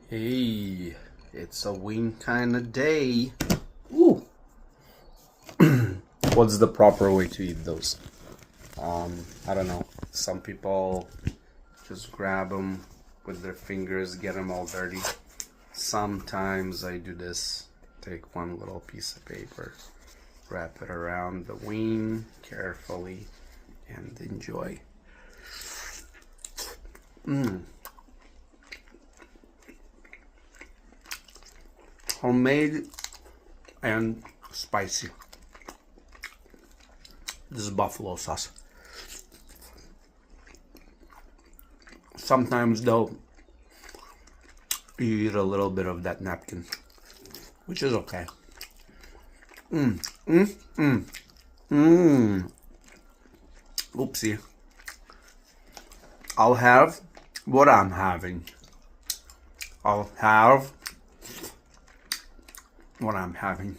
Hey, it's a wing kind of day. Ooh. What's the proper way to eat those? I don't know. Some people just grab them with their fingers, get them all dirty. Sometimes I do this. Take one little piece of paper, wrap it around the wing carefully, and enjoy. Homemade and spicy. This is buffalo sauce. Sometimes though, you eat a little bit of that napkin, which is okay. Oopsie. I'll have what I'm having. I'll have what I'm having.